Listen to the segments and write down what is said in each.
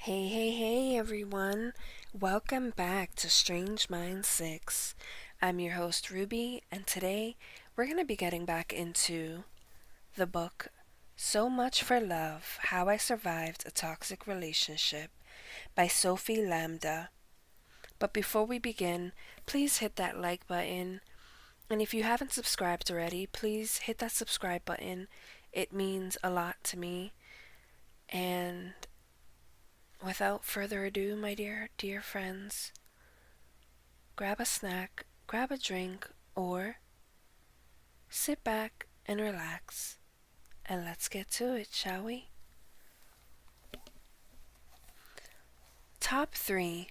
Hey, hey, hey, everyone. Welcome back to Strange Minds 6. I'm your host, Ruby, and today we're going to be getting back into the book So Much for Love How I Survived a Toxic Relationship by Sophie Lambda. But before we begin, please hit that like button. And if you haven't subscribed already, please hit that subscribe button. It means a lot to me. And without further ado, my dear friends, grab a snack, grab a drink, or sit back and relax. And let's get to it, shall we? Top 3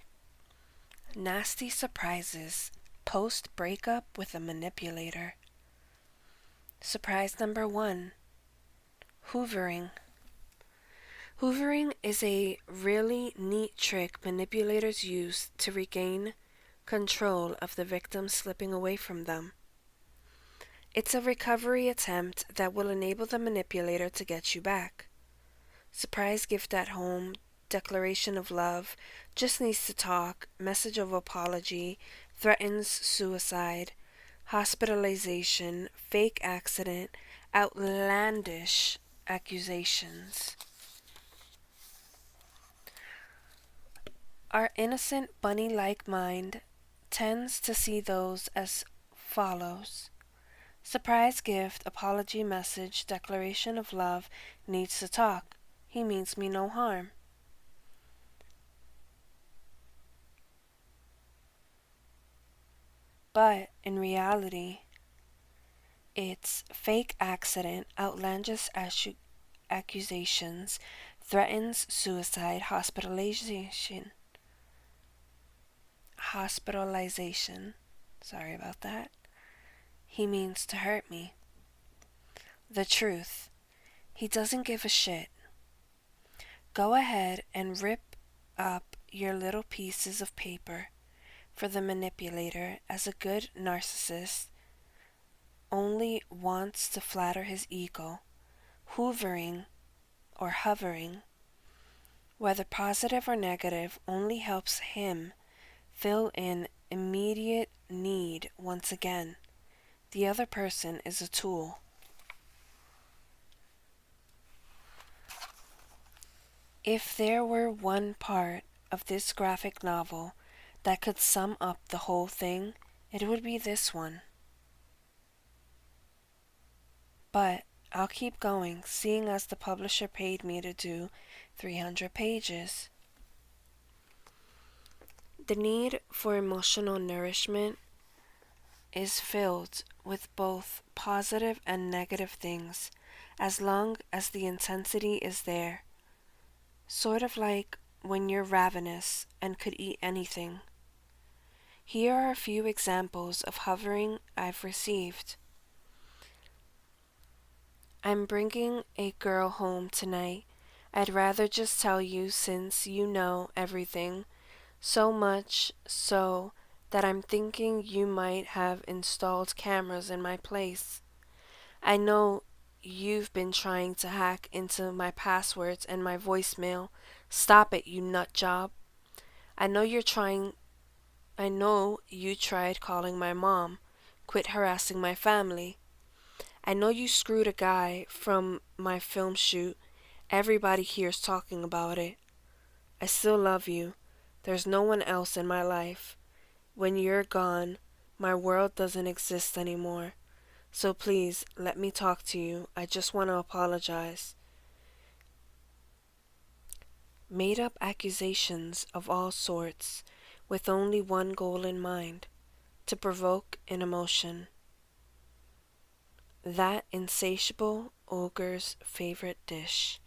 Nasty Surprises Post Breakup with a Manipulator. Surprise number 1 Hoovering. Hoovering is a really neat trick manipulators use to regain control of the victim slipping away from them. It's a recovery attempt that will enable the manipulator to get you back. Surprise gift at home, declaration of love, just needs to talk, message of apology, threatens suicide, hospitalization, fake accident, outlandish accusations. Our innocent bunny-like mind tends to see those as follows. Surprise gift, apology message, declaration of love, needs to talk. He means me no harm. But in reality, it's fake accident, outlandish accusations, threatens suicide, hospitalization. Sorry about that. He means to hurt me. The truth. He doesn't give a shit. Go ahead and rip up your little pieces of paper for the manipulator, as a good narcissist only wants to flatter his ego. Hoovering or hovering, whether positive or negative, only helps him fill in immediate need once again. The other person is a tool. If there were one part of this graphic novel that could sum up the whole thing, it would be this one. But I'll keep going, seeing as the publisher paid me to do 300 pages. The need for emotional nourishment is filled with both positive and negative things, as long as the intensity is there. Sort of like when you're ravenous and could eat anything. Here are a few examples of hovering I've received. I'm bringing a girl home tonight. I'd rather just tell you since you know everything, so much so that I'm thinking you might have installed cameras in my place. I know you've been trying to hack into my passwords and my voicemail. Stop it, you nut job. I know you tried calling my mom. Quit harassing my family. I know you screwed a guy from my film shoot. Everybody here's talking about it. I still love you. There's no one else in my life. When you're gone, my world doesn't exist anymore. So please, let me talk to you. I just want to apologize. Made up accusations of all sorts, with only one goal in mind, to provoke an emotion. That insatiable ogre's favorite dish.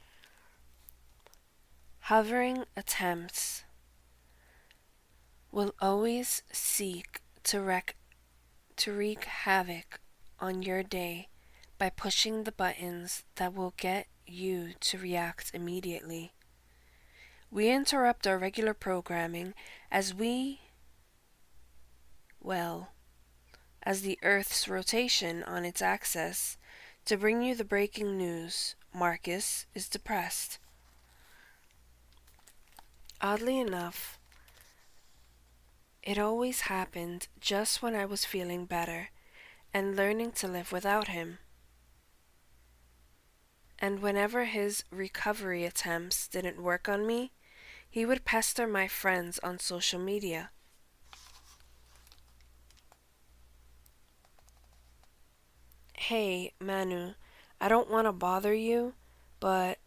Hovering attempts will always seek to wreak havoc on your day by pushing the buttons that will get you to react immediately. We interrupt our regular programming as the Earth's rotation on its axis, to bring you the breaking news. Marcus is depressed. Oddly enough, it always happened just when I was feeling better and learning to live without him. And whenever his recovery attempts didn't work on me, he would pester my friends on social media. Hey, Manu, I don't want to bother you, but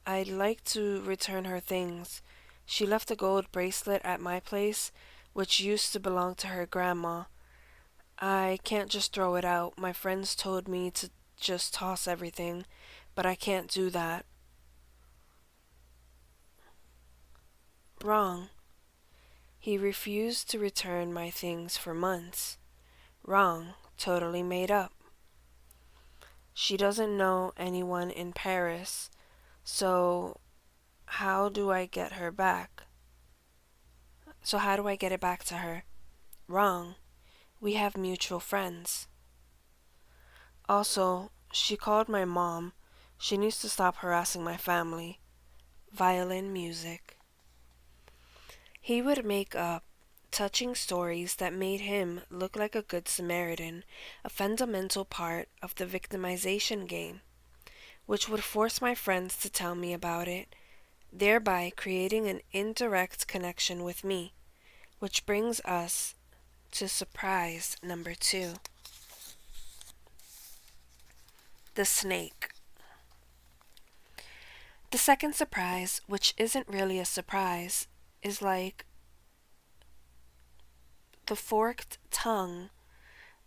I'd like to return her things. She left a gold bracelet at my place, which used to belong to her grandma. I can't just throw it out. My friends told me to just toss everything, but I can't do that. Wrong. He refused to return my things for months. Wrong. Totally made up. She doesn't know anyone in Paris, so how do I get her back? So how do I get it back to her? Wrong. We have mutual friends. Also, she called my mom. She needs to stop harassing my family. Violin music. He would make up touching stories that made him look like a good Samaritan, a fundamental part of the victimization game, which would force my friends to tell me about it, thereby creating an indirect connection with me, which brings us to surprise number 2. The snake. The second surprise, which isn't really a surprise, is like the forked tongue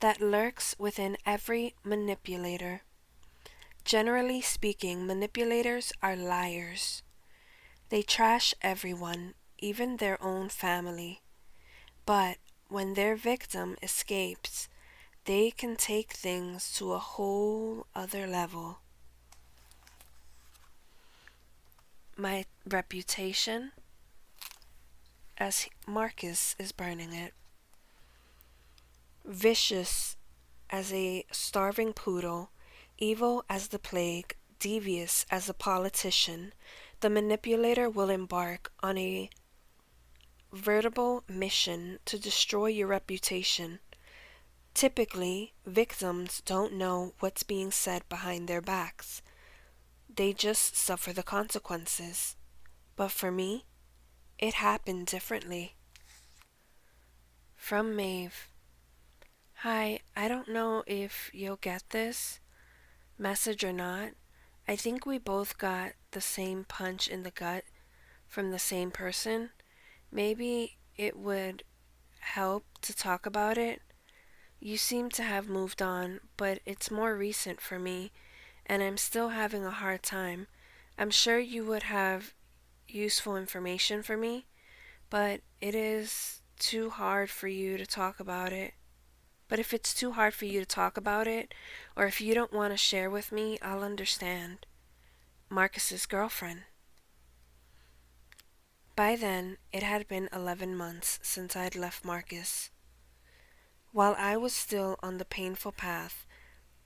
that lurks within every manipulator. Generally speaking, manipulators are liars. They trash everyone, even their own family. But when their victim escapes, they can take things to a whole other level. My reputation, as Marcus is burning it. Vicious as a starving poodle, evil as the plague, devious as a politician, the manipulator will embark on a veritable mission to destroy your reputation. Typically, victims don't know what's being said behind their backs. They just suffer the consequences. But for me, it happened differently. From Maeve. Hi, I don't know if you'll get this message or not. I think we both got the same punch in the gut from the same person. Maybe it would help to talk about it. You seem to have moved on, but it's more recent for me, and I'm still having a hard time. I'm sure you would have useful information for me, but it is too hard for you to talk about it. But if it's too hard for you to talk about it, or if you don't want to share with me, I'll understand. Marcus's girlfriend. By then, it had been 11 months since I'd left Marcus. While I was still on the painful path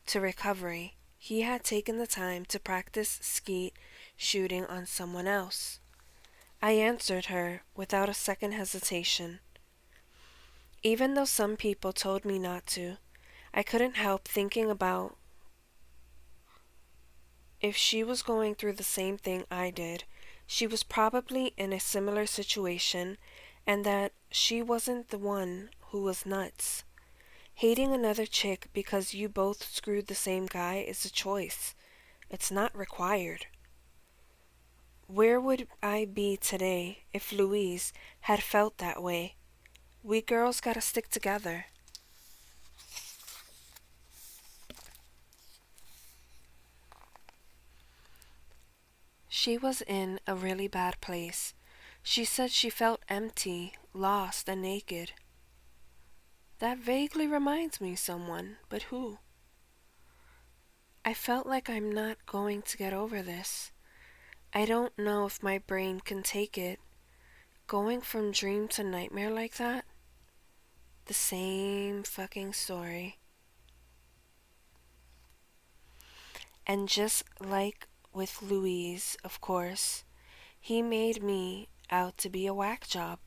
to recovery, he had taken the time to practice skeet shooting on someone else. I answered her without a second hesitation. Even though some people told me not to, I couldn't help thinking about if she was going through the same thing I did. She was probably in a similar situation, and that she wasn't the one who was nuts. Hating another chick because you both screwed the same guy is a choice. It's not required. Where would I be today if Louise had felt that way? We girls gotta stick together. She was in a really bad place. She said she felt empty, lost, and naked. That vaguely reminds me someone, but who? I felt like I'm not going to get over this. I don't know if my brain can take it. Going from dream to nightmare like that? The same fucking story. And just like with Louise, of course, he made me out to be a whack job.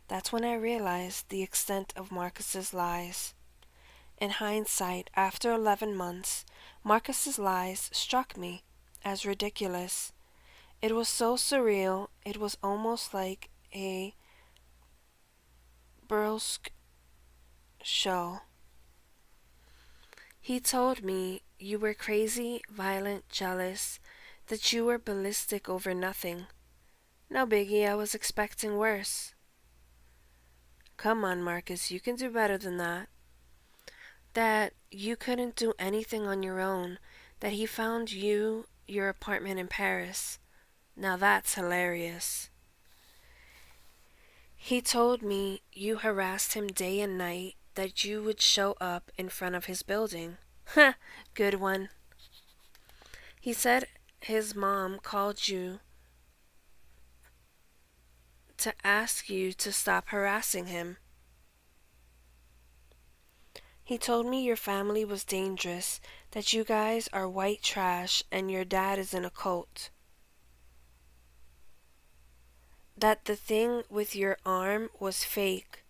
That's when I realized the extent of Marcus's lies. In hindsight, after 11 months, Marcus's lies struck me as ridiculous. It was so surreal, it was almost like a burlesque show. He told me you were crazy, violent, jealous, that you were ballistic over nothing. No biggie, I was expecting worse. Come on, Marcus, you can do better than that. That you couldn't do anything on your own, that he found you your apartment in Paris. Now that's hilarious. He told me you harassed him day and night, that you would show up in front of his building. Ha! Good one. He said his mom called you to ask you to stop harassing him. He told me your family was dangerous, that you guys are white trash and your dad is in a cult. That the thing with your arm was fake.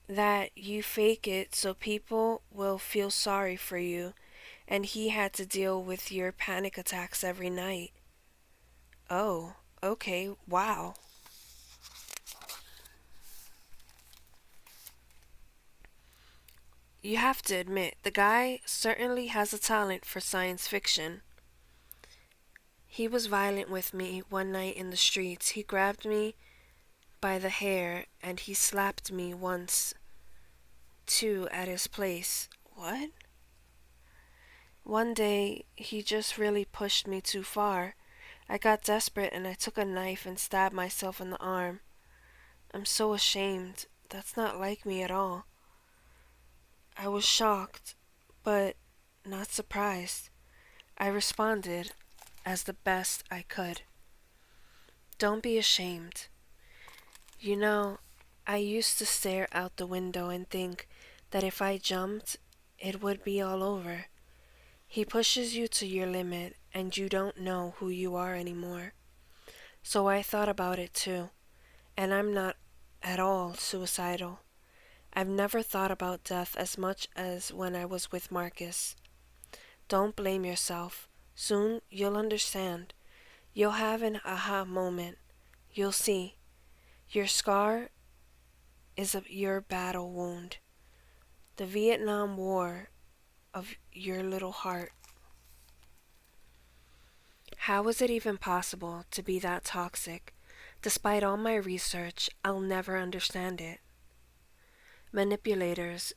That you fake it so people will feel sorry for you, and he had to deal with your panic attacks every night. Oh, okay, wow. You have to admit, the guy certainly has a talent for science fiction. He was violent with me one night in the streets. He grabbed me by the hair and he slapped me once, too, at his place. What? One day, he just really pushed me too far. I got desperate and I took a knife and stabbed myself in the arm. I'm so ashamed. That's not like me at all. I was shocked, but not surprised. I responded as the best I could. Don't be ashamed. You know, I used to stare out the window and think that if I jumped, it would be all over. He pushes you to your limit and you don't know who you are anymore. So I thought about it too, and I'm not at all suicidal. I've never thought about death as much as when I was with Marcus. Don't blame yourself. Soon you'll understand. You'll have an aha moment. You'll see. Your scar is your battle wound. The Vietnam War of your little heart. How is it even possible to be that toxic? Despite all my research, I'll never understand it. Manipulators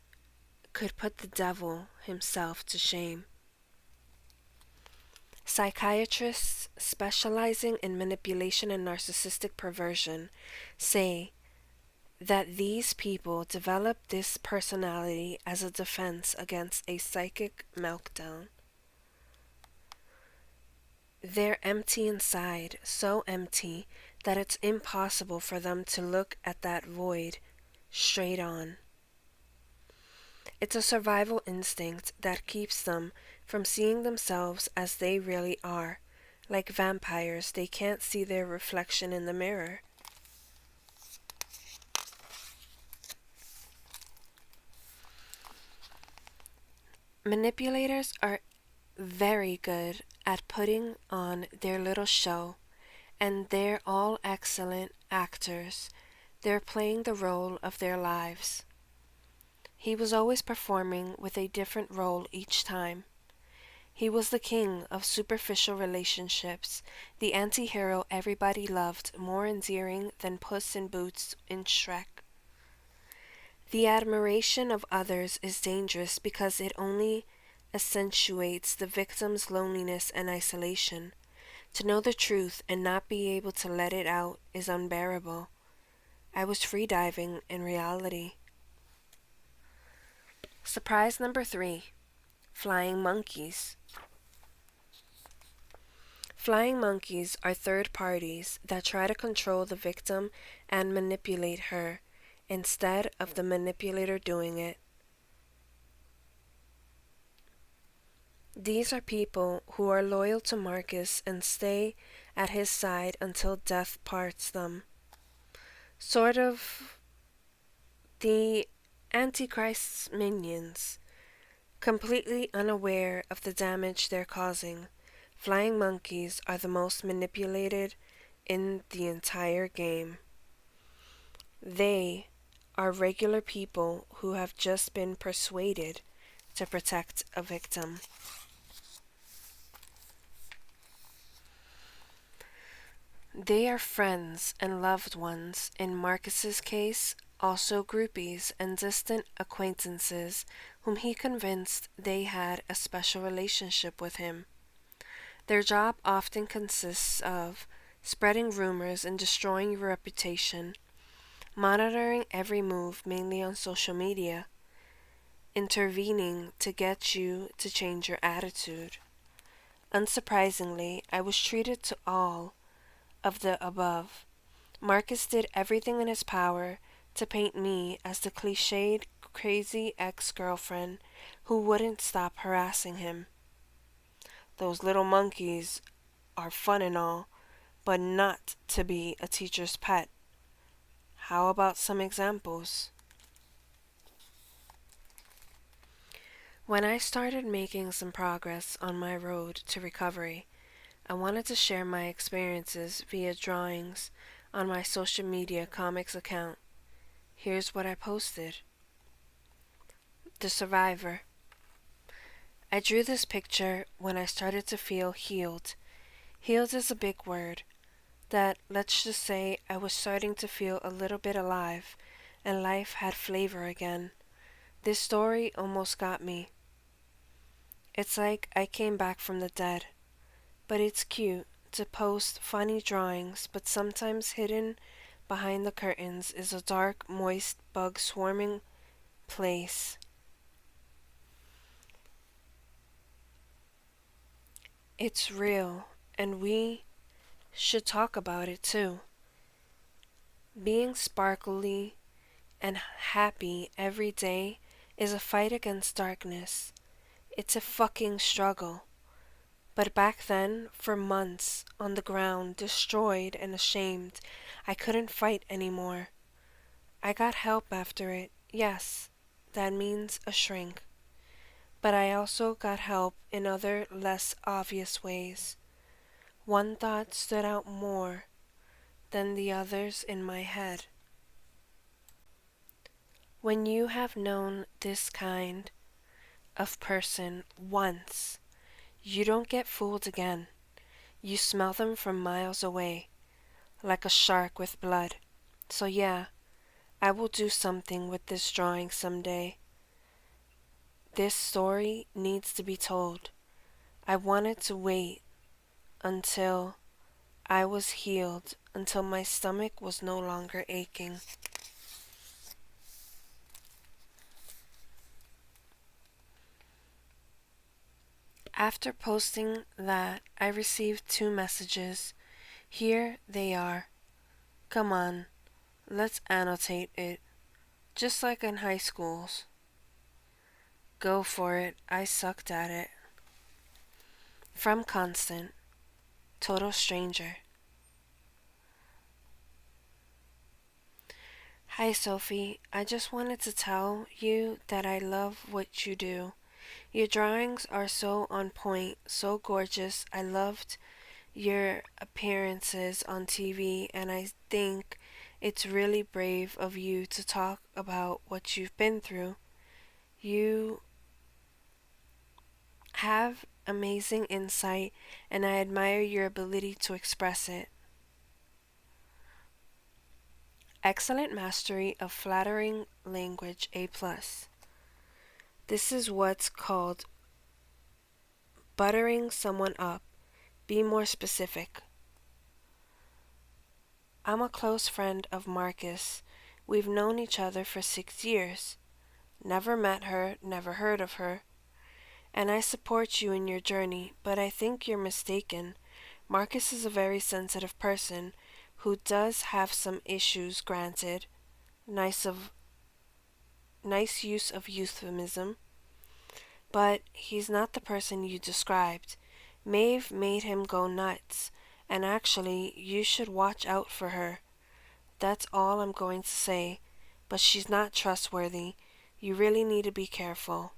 could put the devil himself to shame. Psychiatrists specializing in manipulation and narcissistic perversion say that these people develop this personality as a defense against a psychic meltdown. They're empty inside, so empty that it's impossible for them to look at that void straight on. It's a survival instinct that keeps them from seeing themselves as they really are. Like vampires, they can't see their reflection in the mirror. Manipulators are very good at putting on their little show, and they're all excellent actors. They're playing the role of their lives. He was always performing with a different role each time. He was the king of superficial relationships, the anti-hero everybody loved, more endearing than Puss in Boots in Shrek. The admiration of others is dangerous because it only accentuates the victim's loneliness and isolation. To know the truth and not be able to let it out is unbearable. I was freediving in reality. Surprise number 3. Flying monkeys. Flying monkeys are third parties that try to control the victim and manipulate her instead of the manipulator doing it. These are people who are loyal to Marcus and stay at his side until death parts them. Sort of the Antichrist's minions, completely unaware of the damage they're causing. Flying monkeys are the most manipulated in the entire game. They are regular people who have just been persuaded to protect a victim. They are friends and loved ones, in Marcus's case, also groupies and distant acquaintances whom he convinced they had a special relationship with him. Their job often consists of spreading rumors and destroying your reputation, monitoring every move mainly on social media, intervening to get you to change your attitude. Unsurprisingly, I was treated to all of the above. Marcus did everything in his power to paint me as the cliched, crazy ex-girlfriend who wouldn't stop harassing him. Those little monkeys are fun and all, but not to be a teacher's pet. How about some examples? When I started making some progress on my road to recovery, I wanted to share my experiences via drawings on my social media comics account. Here's what I posted. The Survivor. I drew this picture when I started to feel healed. Healed is a big word. That, let's just say, I was starting to feel a little bit alive, and life had flavor again. This story almost got me. It's like I came back from the dead. But it's cute to post funny drawings, but sometimes hidden behind the curtains is a dark, moist, bug-swarming place. It's real, and we should talk about it too. Being sparkly and happy every day is a fight against darkness. It's a fucking struggle. But back then, for months, on the ground, destroyed and ashamed, I couldn't fight anymore. I got help after it, yes, that means a shrink. But I also got help in other, less obvious ways. One thought stood out more than the others in my head. When you have known this kind of person once, you don't get fooled again. You smell them from miles away, like a shark with blood. So yeah, I will do something with this drawing someday. This story needs to be told. I wanted to wait until I was healed, until my stomach was no longer aching. After posting that, I received 2 messages. Here they are. Come on, let's annotate it, just like in high schools. Go for it, I sucked at it. From Constant, total stranger. Hi Sophie, I just wanted to tell you that I love what you do. Your drawings are so on point, so gorgeous. I loved your appearances on TV, and I think it's really brave of you to talk about what you've been through. You have amazing insight, and I admire your ability to express it. Excellent mastery of flattering language, A+. This is what's called buttering someone up. Be more specific. I'm a close friend of Marcus. We've known each other for 6 years. Never met her, never heard of her. And I support you in your journey, but I think you're mistaken. Marcus is a very sensitive person who does have some issues, granted. Nice use of euphemism. But he's not the person you described. Maeve made him go nuts, And actually, you should watch out for her. That's all I'm going to say. But she's not trustworthy. You really need to be careful.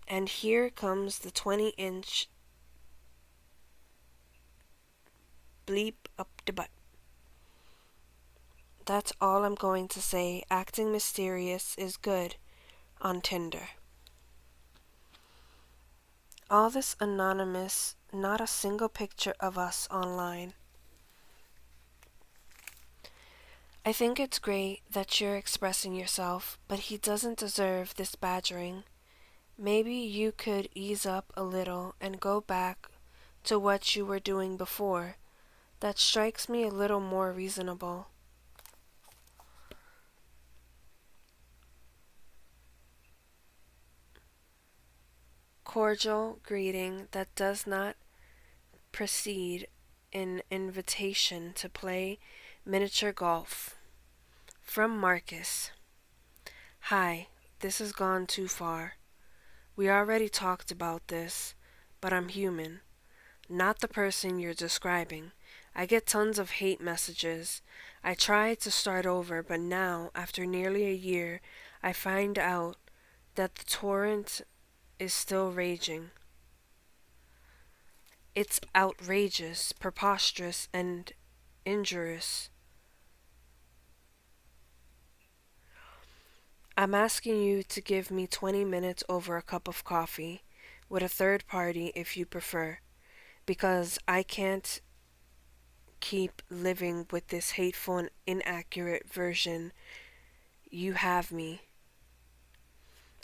And here comes the 20-inch bleep up the butt. That's all I'm going to say. Acting mysterious is good on Tinder. All this anonymous, not a single picture of us online. I think it's great that you're expressing yourself, but he doesn't deserve this badgering. Maybe you could ease up a little and go back to what you were doing before. That strikes me a little more reasonable. Cordial greeting that does not precede an invitation to play miniature golf. From Marcus. Hi, this has gone too far. We already talked about this, but I'm human, not the person you're describing. I get tons of hate messages. I tried to start over, but now, after nearly a year, I find out that the torrent is still raging. It's outrageous, preposterous, and injurious. I'm asking you to give me 20 minutes over a cup of coffee, with a third party if you prefer, because I can't keep living with this hateful and inaccurate version. You have me.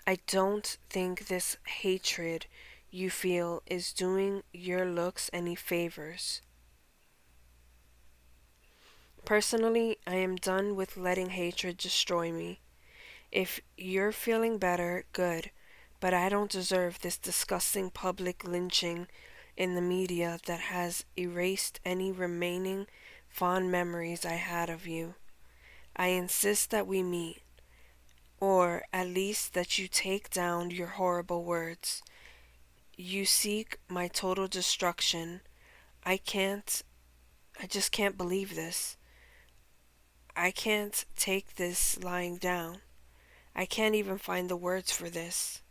I don't think this hatred you feel is doing your looks any favors. Personally, I am done with letting hatred destroy me. If you're feeling better, good, but I don't deserve this disgusting public lynching in the media that has erased any remaining fond memories I had of you. I insist that we meet, or at least that you take down your horrible words. You seek my total destruction. I just can't believe this. I can't take this lying down. I can't even find the words for this.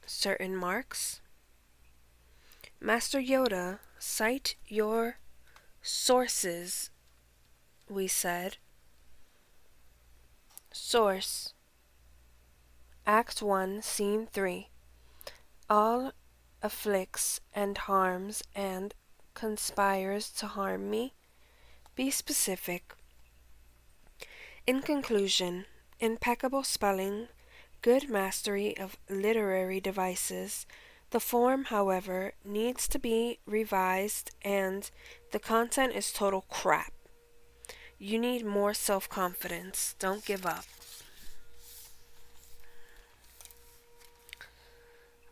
Certain marks? Master Yoda, cite your sources, we said. Source. Act 1, Scene 3. All afflicts and harms and conspires to harm me. Be specific. In conclusion, impeccable spelling, good mastery of literary devices. The form, however, needs to be revised and the content is total crap. You need more self-confidence. Don't give up.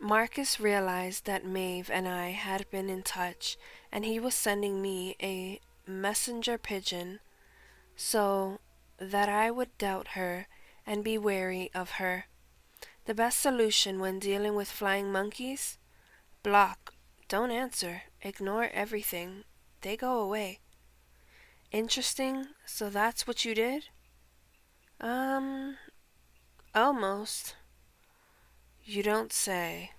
Marcus realized that Maeve and I had been in touch, and he was sending me a messenger pigeon so that I would doubt her and be wary of her. The best solution when dealing with flying monkeys? Block. Don't answer. Ignore everything. They go away. Interesting. So that's what you did? Almost. You don't say.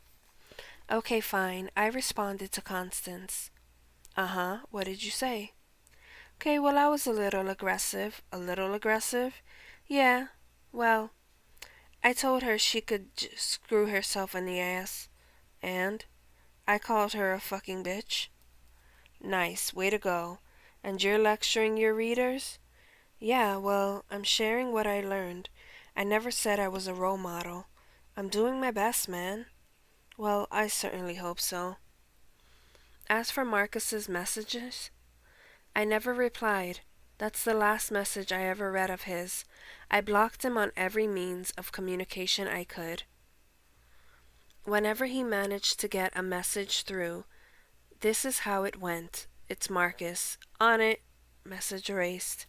Okay, fine. I responded to Constance. Uh-huh. What did you say? Okay, well, I was a little aggressive. A little aggressive? Yeah. Well, I told her she could screw herself in the ass. And I called her a fucking bitch. Nice. Way to go. And you're lecturing your readers? Yeah, well, I'm sharing what I learned. I never said I was a role model. I'm doing my best, man. Well, I certainly hope so. As for Marcus's messages, I never replied. That's the last message I ever read of his. I blocked him on every means of communication I could. Whenever he managed to get a message through, this is how it went. It's Marcus. On it. Message erased.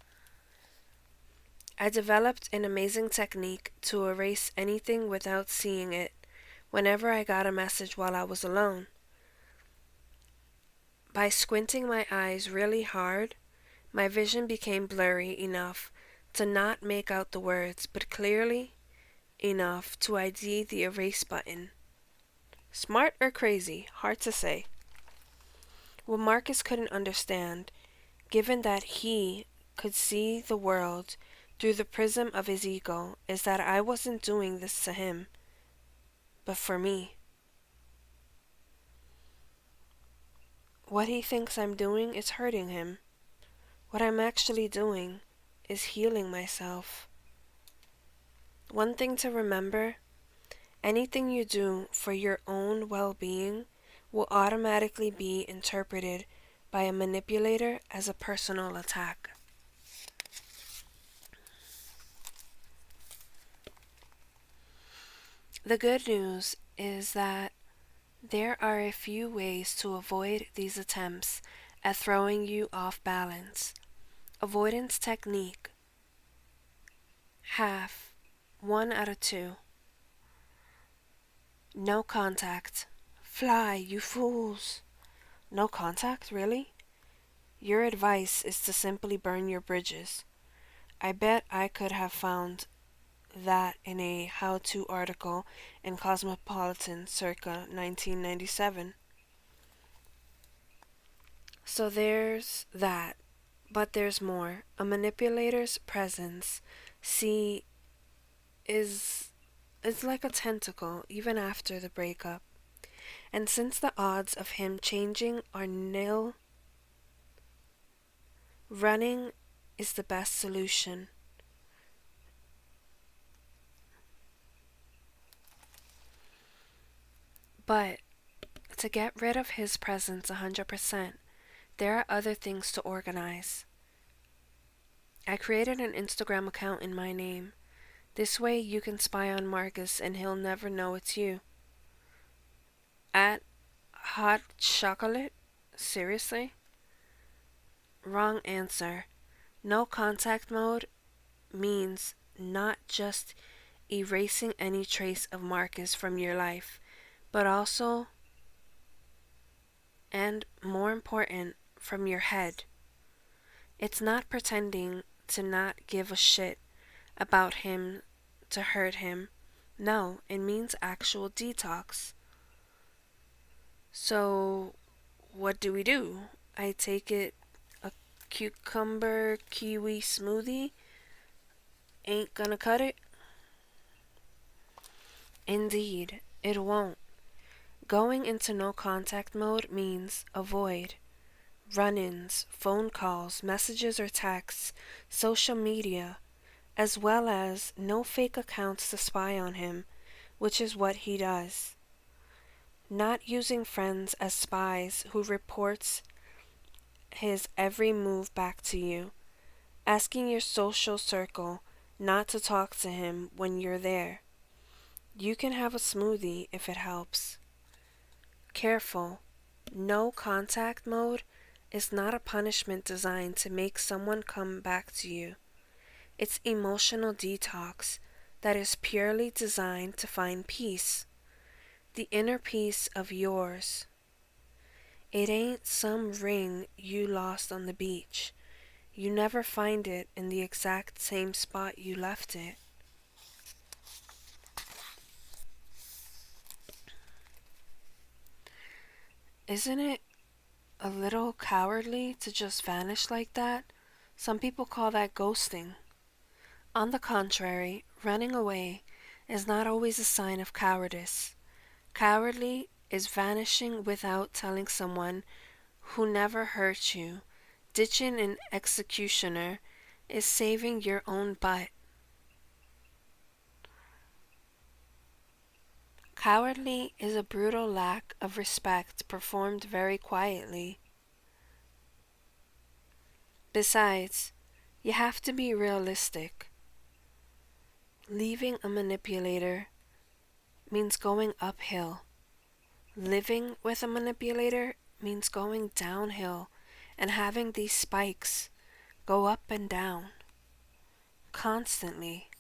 I developed an amazing technique to erase anything without seeing it whenever I got a message while I was alone. By squinting my eyes really hard, my vision became blurry enough to not make out the words, but clearly enough to ID the erase button. Smart or crazy? Hard to say. What Marcus couldn't understand, given that he could see the world through the prism of his ego, is that I wasn't doing this to him, but for me. What he thinks I'm doing is hurting him. What I'm actually doing is healing myself. One thing to remember, anything you do for your own well-being will automatically be interpreted by a manipulator as a personal attack. The good news is that there are a few ways to avoid these attempts at throwing you off balance. Avoidance technique. Half. 1 out of 2. No contact. Fly, you fools. No contact, really? Your advice is to simply burn your bridges. I bet I could have found that in a how-to article in Cosmopolitan circa 1997. So there's that, but there's more. A manipulator's presence, see, is like a tentacle even after the breakup. And since the odds of him changing are nil, running is the best solution. But to get rid of his presence 100%, there are other things to organize. I created an Instagram account in my name. This way you can spy on Marcus and he'll never know it's you. At Hot Chocolate? Seriously? Wrong answer. No contact mode means not just erasing any trace of Marcus from your life, but also, and more important, from your head. It's not pretending to not give a shit about him to hurt him. No, it means actual detox. So, what do? I take it a cucumber kiwi smoothie ain't gonna cut it? Indeed, it won't. Going into no contact mode means avoid run-ins, phone calls, messages or texts, social media, as well as no fake accounts to spy on him, which is what he does. Not using friends as spies who reports his every move back to you. Asking your social circle not to talk to him when you're there. You can have a smoothie if it helps. Careful. No contact mode is not a punishment designed to make someone come back to you. It's emotional detox that is purely designed to find peace. The inner peace of yours. It ain't some ring you lost on the beach. You never find it in the exact same spot you left it. Isn't it a little cowardly to just vanish like that? Some people call that ghosting. On the contrary, running away is not always a sign of cowardice. Cowardly is vanishing without telling someone who never hurt you. Ditching an executioner is saving your own butt. Cowardly is a brutal lack of respect performed very quietly. Besides, you have to be realistic. Leaving a manipulator means going uphill. Living with a manipulator means going downhill and having these spikes go up and down constantly.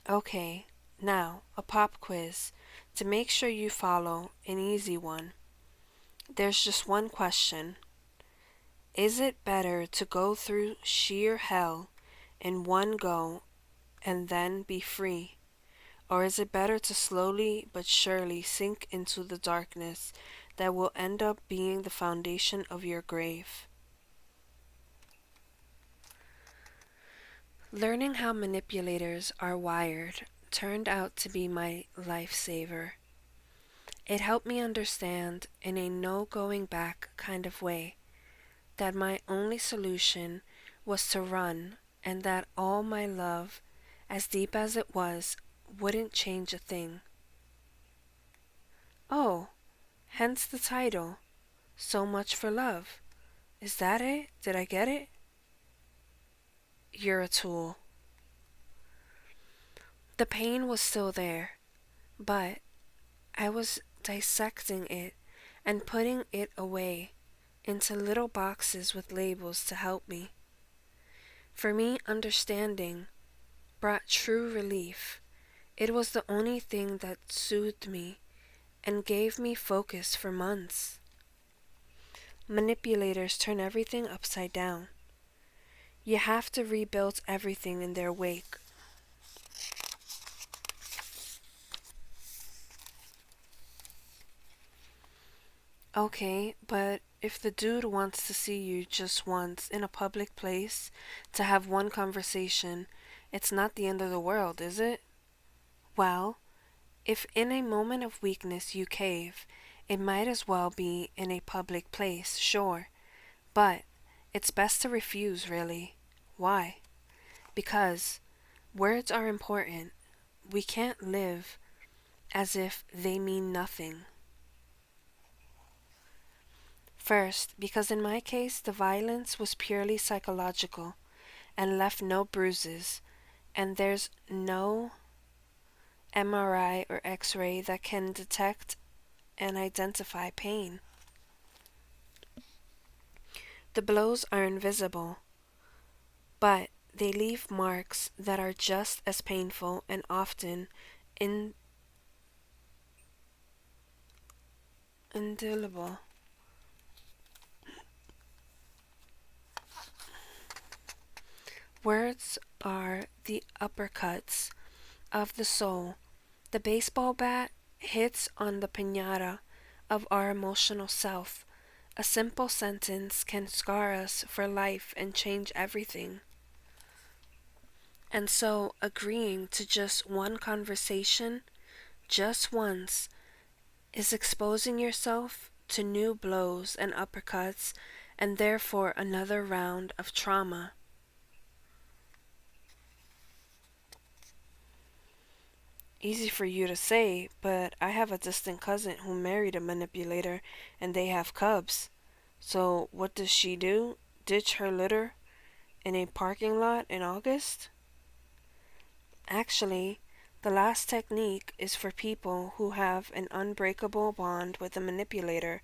Okay, now a pop quiz to make sure you follow, an easy one. There's just one question. Is it better to go through sheer hell in one go and then be free? Or is it better to slowly but surely sink into the darkness that will end up being the foundation of your grave? Learning how manipulators are wired turned out to be my lifesaver. It helped me understand, in a no going back kind of way, that my only solution was to run, and that all my love, as deep as it was, wouldn't change a thing. Oh, hence the title, So Much for Love. Is that it? Did I get it? You're a tool. The pain was still there, but I was dissecting it and putting it away into little boxes with labels to help me. For me, understanding brought true relief. It was the only thing that soothed me and gave me focus for months. Manipulators turn everything upside down. You have to rebuild everything in their wake. Okay, but if the dude wants to see you just once in a public place to have one conversation, it's not the end of the world, is it? Well, if in a moment of weakness you cave, it might as well be in a public place, sure, but it's best to refuse, really. Why? Because words are important. We can't live as if they mean nothing. First, because in my case, the violence was purely psychological and left no bruises, and there's no MRI or X ray that can detect and identify pain. The blows are invisible, but they leave marks that are just as painful and often indelible. Words are the uppercuts of the soul. The baseball bat hits on the piñata of our emotional self. A simple sentence can scar us for life and change everything. And so, agreeing to just one conversation, just once, is exposing yourself to new blows and uppercuts, and therefore another round of trauma. Easy for you to say, but I have a distant cousin who married a manipulator and they have cubs. So what does she do? Ditch her litter in a parking lot in August? Actually, the last technique is for people who have an unbreakable bond with a manipulator.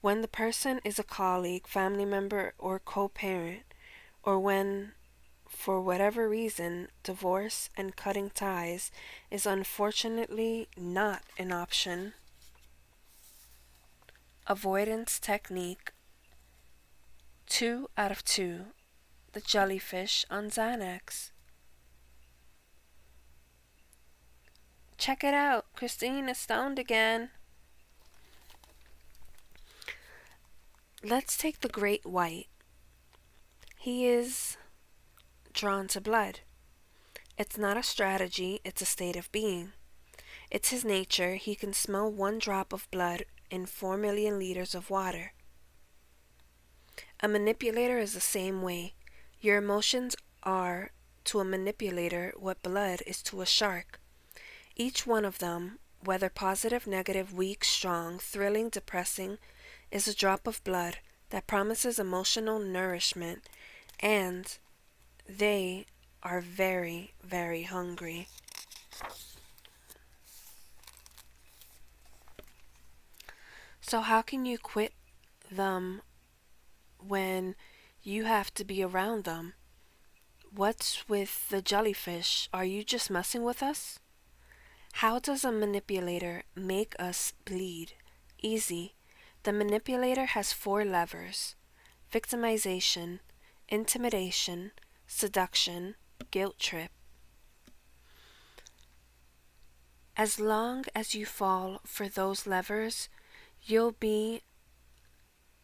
When the person is a colleague, family member, or co-parent, or when, for whatever reason, divorce and cutting ties is unfortunately not an option. Avoidance technique 2 out of 2. The jellyfish on Xanax. Check it out, Christine is stoned again. Let's take the great white. He is drawn to blood. It's not a strategy, it's a state of being. It's his nature. He can smell one drop of blood in 4 million liters of water. A manipulator is the same way. Your emotions are, to a manipulator, what blood is to a shark. Each one of them, whether positive, negative, weak, strong, thrilling, depressing, is a drop of blood that promises emotional nourishment, and they are very, very hungry. So how can you quit them when you have to be around them? What's with the jellyfish? Are you just messing with us? How does a manipulator make us bleed? Easy. The manipulator has 4 levers: victimization, intimidation, seduction, guilt trip. As long as you fall for those levers, you'll be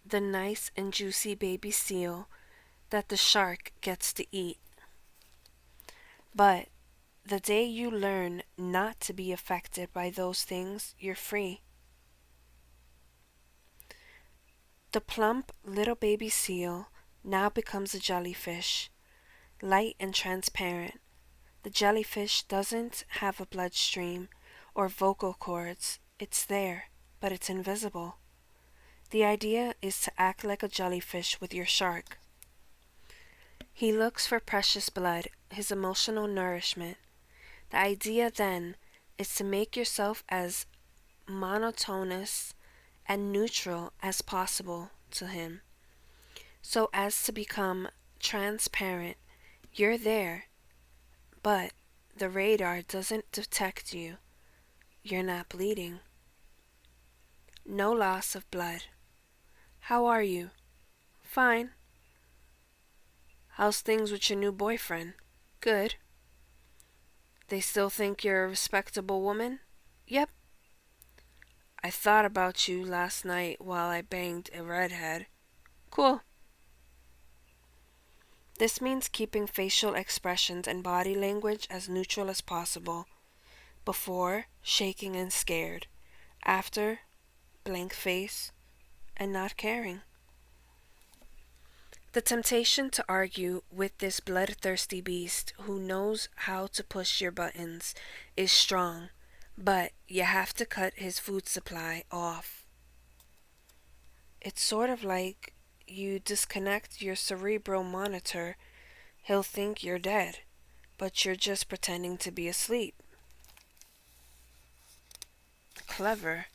the nice and juicy baby seal that the shark gets to eat. But the day you learn not to be affected by those things, you're free. The plump little baby seal now becomes a jellyfish, light and transparent. The jellyfish doesn't have a bloodstream or vocal cords. It's there, but it's invisible. The idea is to act like a jellyfish with your shark. He looks for precious blood, his emotional nourishment. The idea then is to make yourself as monotonous and neutral as possible to him, so as to become transparent. You're there, but the radar doesn't detect you. You're not bleeding. No loss of blood. How are you? Fine. How's things with your new boyfriend? Good. They still think you're a respectable woman? Yep. I thought about you last night while I banged a redhead. Cool. This means keeping facial expressions and body language as neutral as possible. Before, shaking and scared. After, blank face and not caring. The temptation to argue with this bloodthirsty beast who knows how to push your buttons is strong, but you have to cut his food supply off. It's sort of like you disconnect your cerebral monitor. He'll think you're dead, but you're just pretending to be asleep. Clever.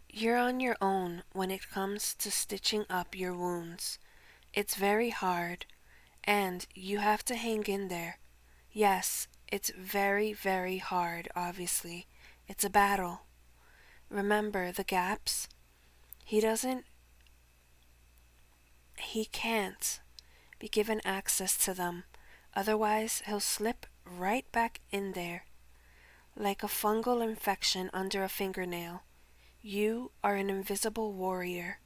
You're on your own when it comes to stitching up your wounds. It's very hard, and you have to hang in there. Yes, it's very, very hard, obviously. It's a battle. Remember the gaps? He can't be given access to them. Otherwise, he'll slip right back in there, like a fungal infection under a fingernail. You are an invisible warrior.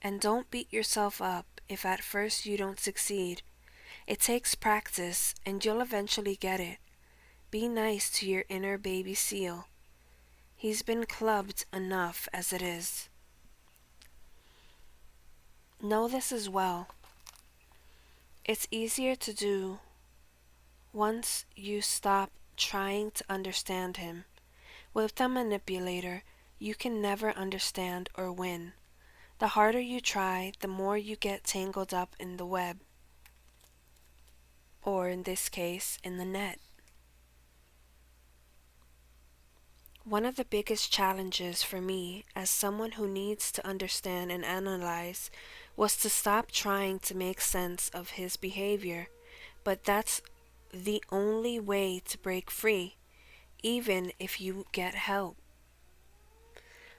And don't beat yourself up if at first you don't succeed. It takes practice, and you'll eventually get it. Be nice to your inner baby seal. He's been clubbed enough as it is. Know this as well. It's easier to do once you stop trying to understand him. With the manipulator, you can never understand or win. The harder you try, the more you get tangled up in the web. Or in this case, in the net. One of the biggest challenges for me as someone who needs to understand and analyze was to stop trying to make sense of his behavior. But that's the only way to break free, even if you get help.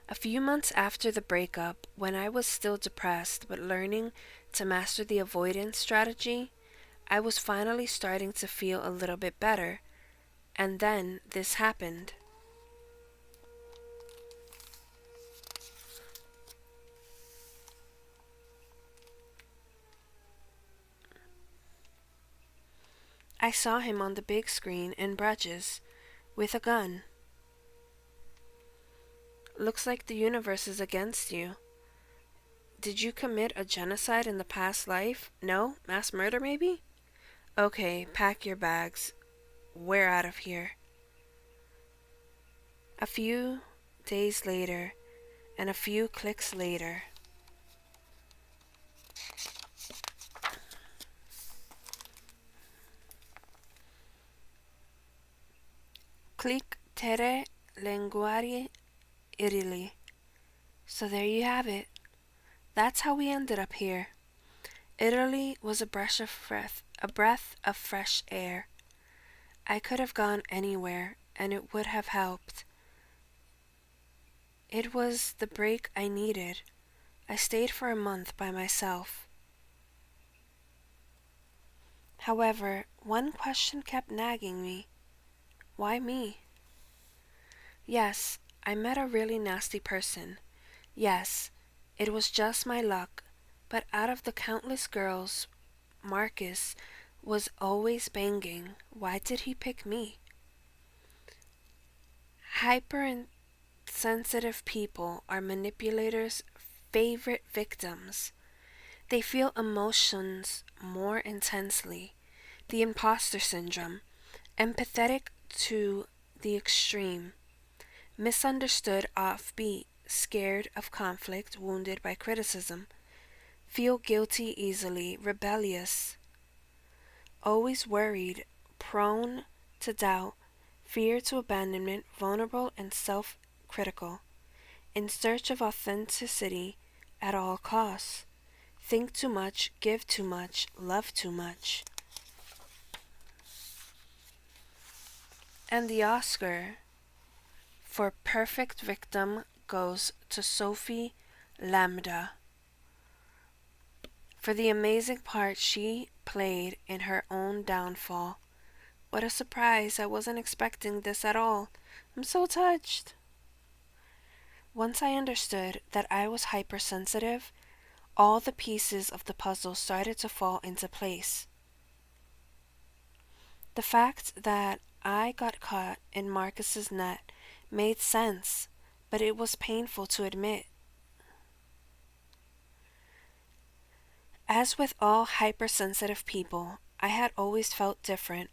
A few months after the breakup, when I was still depressed but learning to master the avoidance strategy, I was finally starting to feel a little bit better. And then this happened. I saw him on the big screen in Bruges with a gun. Looks like the universe is against you. Did you commit a genocide in the past life? No? Mass murder maybe? Okay, pack your bags. We're out of here. A few days later, and a few clicks later, click terre linguae Italy. So there you have it. That's how we ended up here. Italy was a breath of fresh air. I could have gone anywhere, and it would have helped. It was the break I needed. I stayed for a month by myself. However, one question kept nagging me. Why me? Yes, I met a really nasty person. Yes, it was just my luck, but out of the countless girls Marcus was always banging, why did he pick me? Hypersensitive people are manipulators' favorite victims. They feel emotions more intensely. The imposter syndrome, empathetic to the extreme, misunderstood, offbeat, scared of conflict, wounded by criticism, feel guilty easily, rebellious, always worried, prone to doubt, fear to abandonment, vulnerable and self-critical, in search of authenticity at all costs, think too much, give too much, love too much. And the Oscar for Perfect Victim goes to Sophie Lambda for the amazing part she played in her own downfall. What a surprise! I wasn't expecting this at all. I'm so touched. Once I understood that I was hypersensitive, all the pieces of the puzzle started to fall into place. The fact that I got caught in Marcus's net made sense, but it was painful to admit. As with all hypersensitive people, I had always felt different,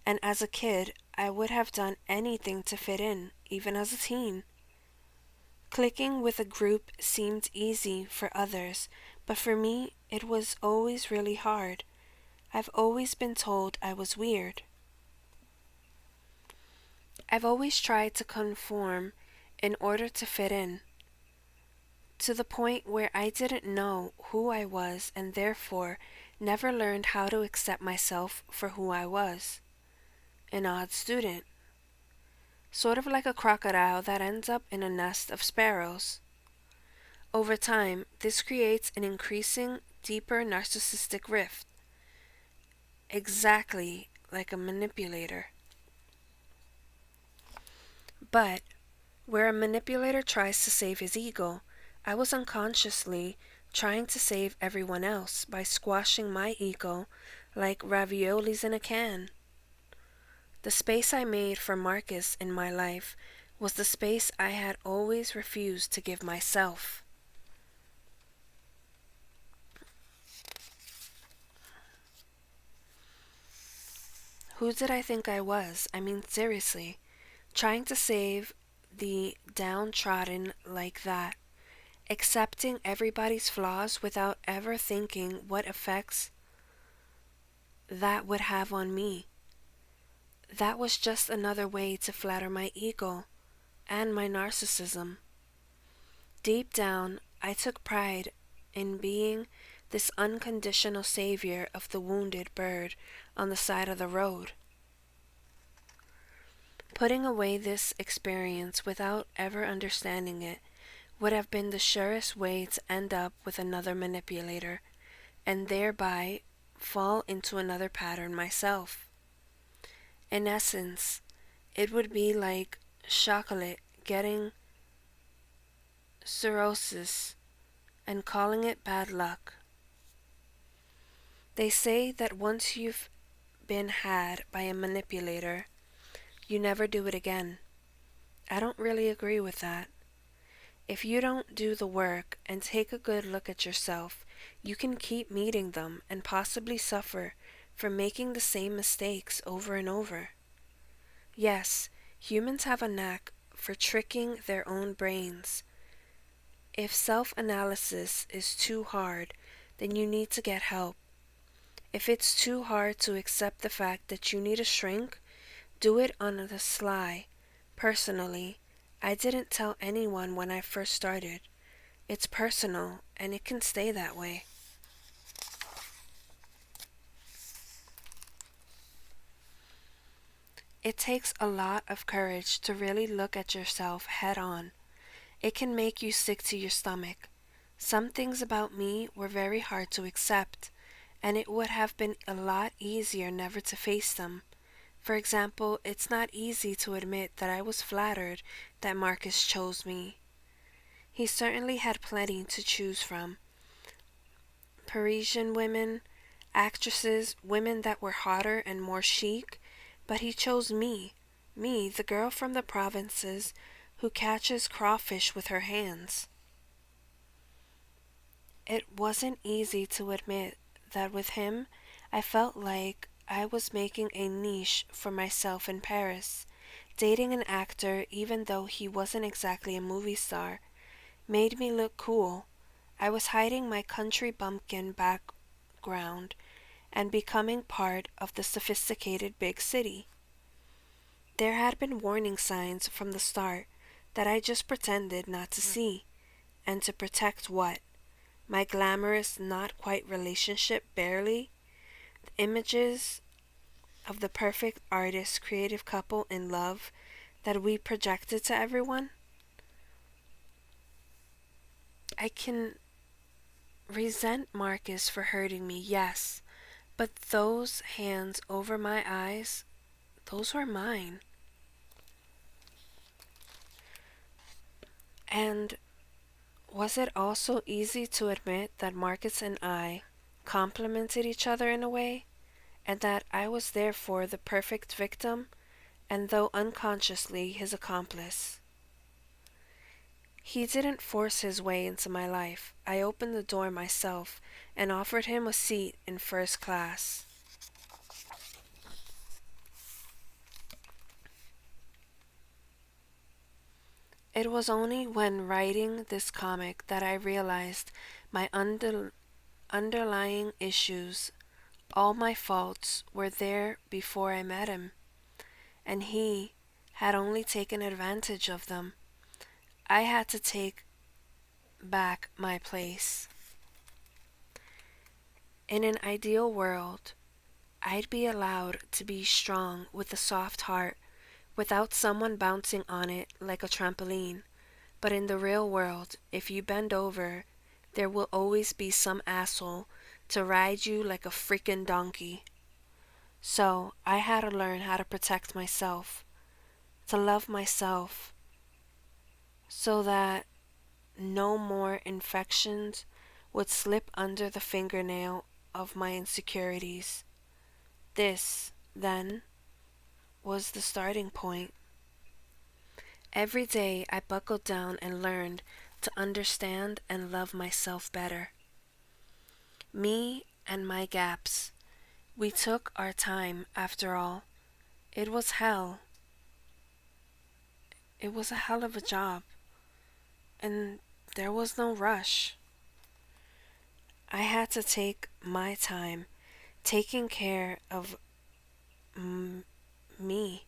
and as a kid, I would have done anything to fit in, even as a teen. Clicking with a group seemed easy for others, but for me, it was always really hard. I've always been told I was weird. I've always tried to conform in order to fit in, to the point where I didn't know who I was and therefore never learned how to accept myself for who I was. An odd student. Sort of like a crocodile that ends up in a nest of sparrows. Over time, this creates an increasing, deeper narcissistic rift. Exactly like a manipulator. But where a manipulator tries to save his ego, I was unconsciously trying to save everyone else by squashing my ego like raviolis in a can. The space I made for Marcus in my life was the space I had always refused to give myself. Who did I think I was? I mean, seriously, trying to save the downtrodden like that, accepting everybody's flaws without ever thinking what effects that would have on me. That was just another way to flatter my ego and my narcissism. Deep down, I took pride in being this unconditional savior of the wounded bird on the side of the road. Putting away this experience without ever understanding it would have been the surest way to end up with another manipulator and thereby fall into another pattern myself. In essence, it would be like chocolate getting cirrhosis and calling it bad luck. They say that once you've been had by a manipulator, you never do it again. I don't really agree with that. If you don't do the work and take a good look at yourself, you can keep meeting them and possibly suffer from making the same mistakes over and over. Yes, humans have a knack for tricking their own brains. If self-analysis is too hard, then you need to get help. If it's too hard to accept the fact that you need a shrink, do it on the sly. Personally, I didn't tell anyone when I first started. It's personal, and it can stay that way. It takes a lot of courage to really look at yourself head on It can make you sick to your stomach. Some things about me were very hard to accept, and it would have been a lot easier never to face them. For example, it's not easy to admit that I was flattered that Marcus chose me. He certainly had plenty to choose from. Parisian women, actresses, women that were hotter and more chic, but he chose me, the girl from the provinces who catches crawfish with her hands. It wasn't easy to admit that with him I felt like I was making a niche for myself in Paris. Dating an actor, even though he wasn't exactly a movie star, made me look cool. I was hiding my country bumpkin background and becoming part of the sophisticated big city. There had been warning signs from the start that I just pretended not to see. And to protect what? My glamorous, not quite relationship, barely? The images of the perfect artist creative couple in love that we projected to everyone? I can resent Marcus for hurting me, yes, but those hands over my eyes, those were mine. And was it also easy to admit that Marcus and I complemented each other in a way, and that I was therefore the perfect victim, and though unconsciously his accomplice? He didn't force his way into my life. I opened the door myself and offered him a seat in first class. It was only when writing this comic that I realized my underlying issues. All my faults were there before I met him, and he had only taken advantage of them. I had to take back my place. In an ideal world, I'd be allowed to be strong with a soft heart without someone bouncing on it like a trampoline. But in the real world, if you bend over, there will always be some asshole to ride you like a freaking donkey. So I had to learn how to protect myself, to love myself, so that no more infections would slip under the fingernail of my insecurities. This, then, was the starting point. Every day I buckled down and learned to understand and love myself better. Me and my gaps. We took our time, after all. It was hell. It was a hell of a job. And there was no rush. I had to take my time, taking care of me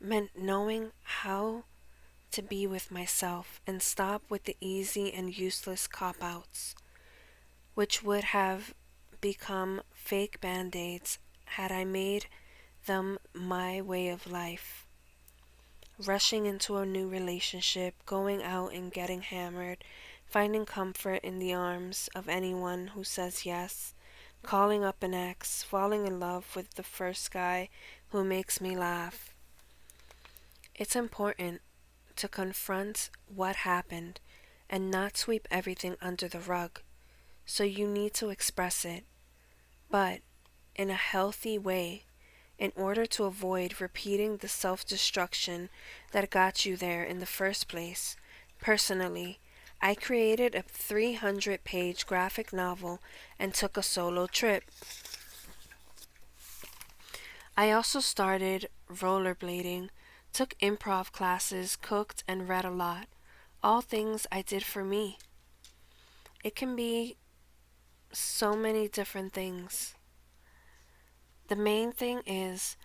meant knowing how to be with myself and stop with the easy and useless cop-outs, which would have become fake band-aids had I made them my way of life. Rushing into a new relationship, going out and getting hammered, finding comfort in the arms of anyone who says yes, calling up an ex, falling in love with the first guy who makes me laugh. It's important to confront what happened and not sweep everything under the rug. So you need to express it, but in a healthy way, in order to avoid repeating the self-destruction that got you there in the first place. Personally, I created a 300-page graphic novel and took a solo trip. I also started rollerblading, took improv classes, cooked, and read a lot. All things I did for me. It can be so many different things. The main thing is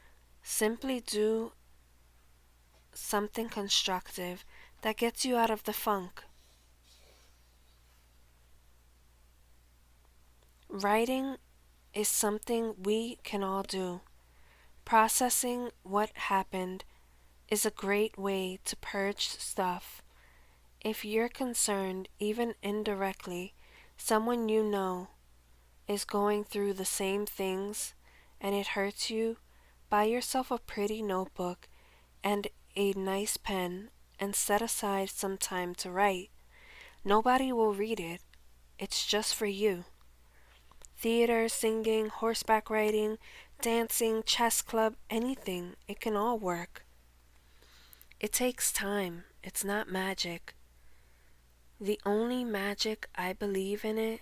simply do something constructive that gets you out of the funk. Writing is something we can all do. Processing what happened is a great way to purge stuff If you're concerned, even indirectly, someone you know is going through the same things and it hurts you, buy yourself a pretty notebook and a nice pen and set aside some time to write. Nobody will read it, it's just for you. Theater, singing, horseback riding, dancing, chess club, anything, it can all work. It takes time, it's not magic. The only magic I believe in is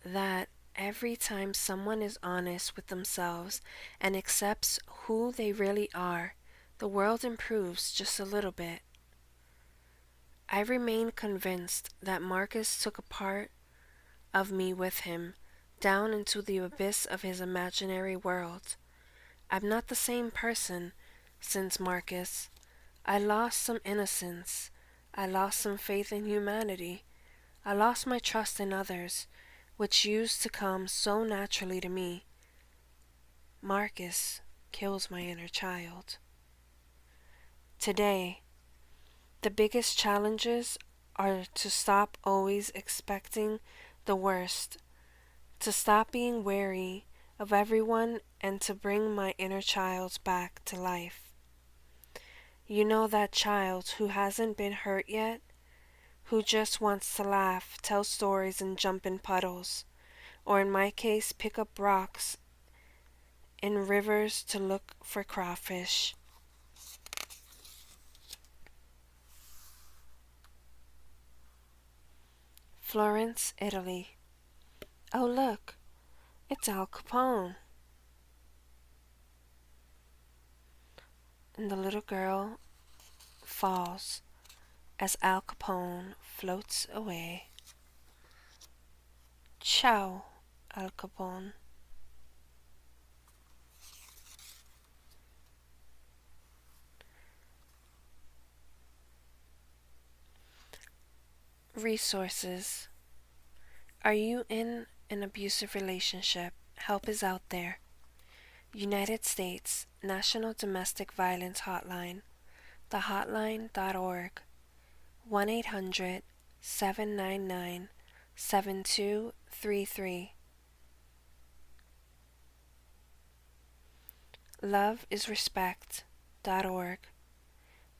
that every time someone is honest with themselves and accepts who they really are, the world improves just a little bit. I remain convinced that Marcus took a part of me with him down into the abyss of his imaginary world. I'm not the same person since Marcus. I lost some innocence. I lost some faith in humanity. I lost my trust in others, which used to come so naturally to me. Marcus kills my inner child. Today, the biggest challenges are to stop always expecting the worst, to stop being wary of everyone, and to bring my inner child back to life. You know, that child who hasn't been hurt yet, who just wants to laugh, tell stories, and jump in puddles, or in my case, pick up rocks in rivers to look for crawfish. Florence, Italy. Oh, look, it's Al Capone. And the little girl falls as Al Capone floats away. Ciao, Al Capone. Resources. Are you in an abusive relationship? Help is out there. United States National Domestic Violence Hotline, thehotline.org, 1-800-799-7233. Loveisrespect.org,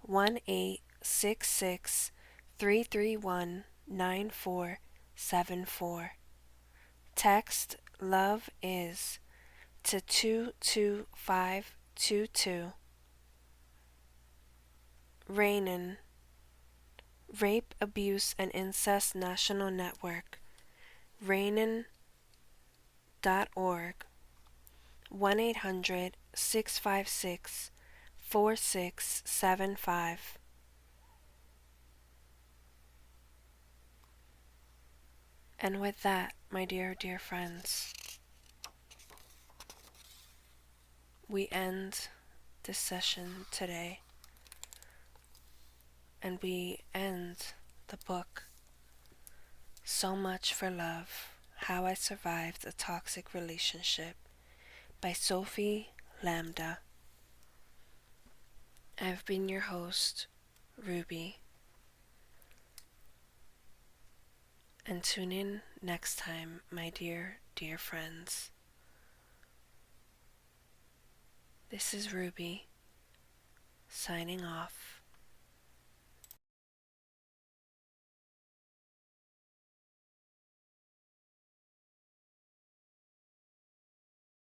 1-866-331-9474. Text Love Is to 22522. RAINN, Rape, Abuse, and Incest National Network, RAINN.org, 1-800-656-4675. And with that, my dear, dear friends, we end this session today, and we end the book So Much for Love: How I Survived a Toxic Relationship by Sophie Lambda. I've been your host, Ruby, and tune in next time, my dear, dear friends. This is Ruby, signing off.